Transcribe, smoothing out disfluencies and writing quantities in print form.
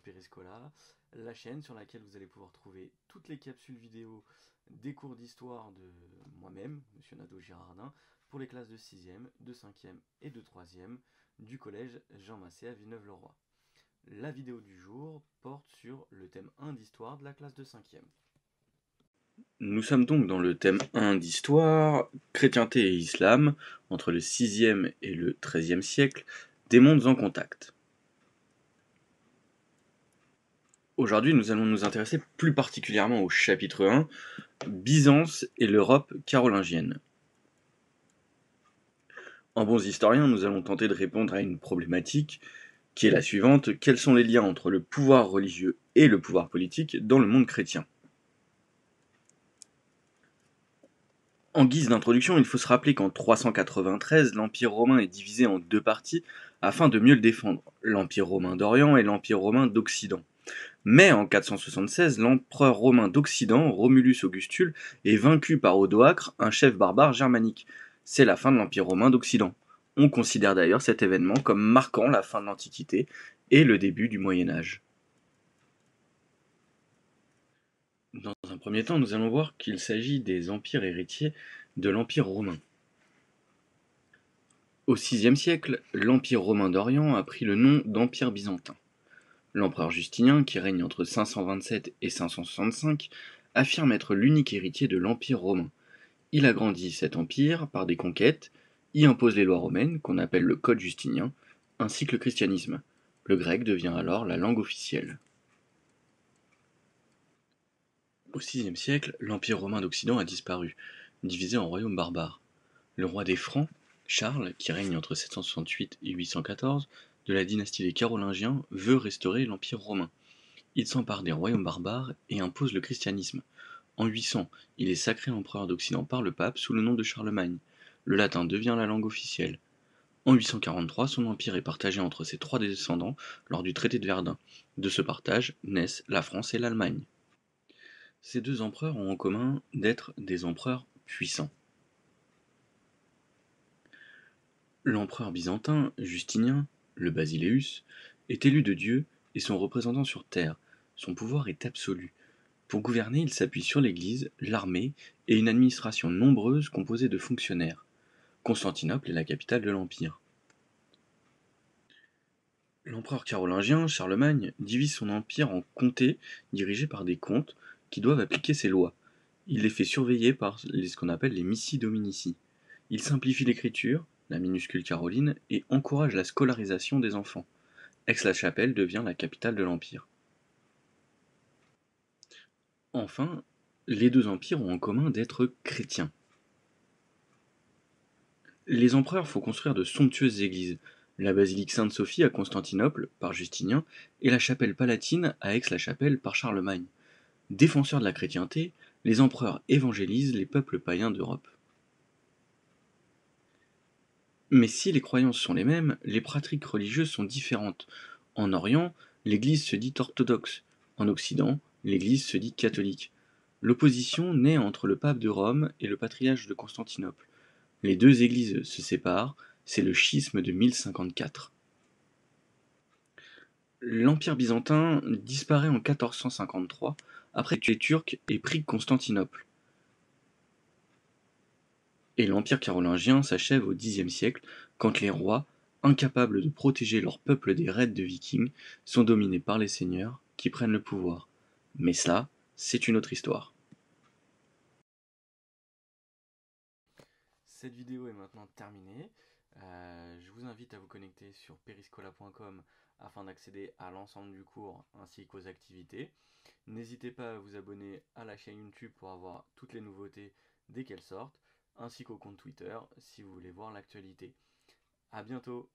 Periscola, la chaîne sur laquelle vous allez pouvoir trouver toutes les capsules vidéo des cours d'histoire de moi-même, Monsieur Nadeau Girardin, pour les classes de 6e, de 5e et de 3e du collège Jean Massé à Villeneuve-le-Roi. La vidéo du jour porte sur le thème 1 d'histoire de la classe de 5e. Nous sommes donc dans le thème 1 d'histoire, chrétienté et islam, entre le 6e et le 13e siècle, des mondes en contact. Aujourd'hui, nous allons nous intéresser plus particulièrement au chapitre 1, Byzance et l'Europe carolingienne. En bons historiens, nous allons tenter de répondre à une problématique qui est la suivante: quels sont les liens entre le pouvoir religieux et le pouvoir politique dans le monde chrétien? En guise d'introduction, il faut se rappeler qu'en 393, l'Empire romain est divisé en deux parties afin de mieux le défendre, l'Empire romain d'Orient et l'Empire romain d'Occident. Mais en 476, l'empereur romain d'Occident, Romulus Augustule, est vaincu par Odoacre, un chef barbare germanique. C'est la fin de l'Empire romain d'Occident. On considère d'ailleurs cet événement comme marquant la fin de l'Antiquité et le début du Moyen Âge. Dans un premier temps, nous allons voir qu'il s'agit des empires héritiers de l'Empire romain. Au VIe siècle, l'Empire romain d'Orient a pris le nom d'Empire byzantin. L'empereur Justinien, qui règne entre 527 et 565, affirme être l'unique héritier de l'Empire romain. Il agrandit cet empire par des conquêtes, y impose les lois romaines, qu'on appelle le Code justinien, ainsi que le christianisme. Le grec devient alors la langue officielle. Au VIe siècle, l'Empire romain d'Occident a disparu, divisé en royaumes barbares. Le roi des Francs, Charles, qui règne entre 768 et 814, de la dynastie des Carolingiens, veut restaurer l'Empire romain. Il s'empare des royaumes barbares et impose le christianisme. En 800, il est sacré empereur d'Occident par le pape sous le nom de Charlemagne. Le latin devient la langue officielle. En 843, son empire est partagé entre ses trois descendants lors du traité de Verdun. De ce partage naissent la France et l'Allemagne. Ces deux empereurs ont en commun d'être des empereurs puissants. L'empereur byzantin, Justinien, le Basileus, est élu de Dieu et son représentant sur terre. Son pouvoir est absolu. Pour gouverner, il s'appuie sur l'Église, l'armée et une administration nombreuse composée de fonctionnaires. Constantinople est la capitale de l'Empire. L'empereur carolingien, Charlemagne, divise son empire en comtés dirigés par des comtes qui doivent appliquer ses lois. Il les fait surveiller par ce qu'on appelle les missi dominici. Il simplifie l'écriture, la minuscule caroline, et encourage la scolarisation des enfants. Aix-la-Chapelle devient la capitale de l'Empire. Enfin, les deux empires ont en commun d'être chrétiens. Les empereurs font construire de somptueuses églises, la basilique Sainte-Sophie à Constantinople par Justinien et la chapelle palatine à Aix-la-Chapelle par Charlemagne. Défenseurs de la chrétienté, les empereurs évangélisent les peuples païens d'Europe. Mais si les croyances sont les mêmes, les pratiques religieuses sont différentes. En Orient, l'Église se dit orthodoxe. En Occident, l'Église se dit catholique. L'opposition naît entre le pape de Rome et le patriarche de Constantinople. Les deux églises se séparent, c'est le schisme de 1054. L'Empire byzantin disparaît en 1453 après que les Turcs aient pris Constantinople. Et l'Empire carolingien s'achève au Xe siècle quand les rois, incapables de protéger leur peuple des raids de vikings, sont dominés par les seigneurs qui prennent le pouvoir. Mais ça, c'est une autre histoire. Cette vidéo est maintenant terminée. Je vous invite à vous connecter sur periscola.com afin d'accéder à l'ensemble du cours ainsi qu'aux activités. N'hésitez pas à vous abonner à la chaîne YouTube pour avoir toutes les nouveautés dès qu'elles sortent, ainsi qu'au compte Twitter si vous voulez voir l'actualité. A bientôt!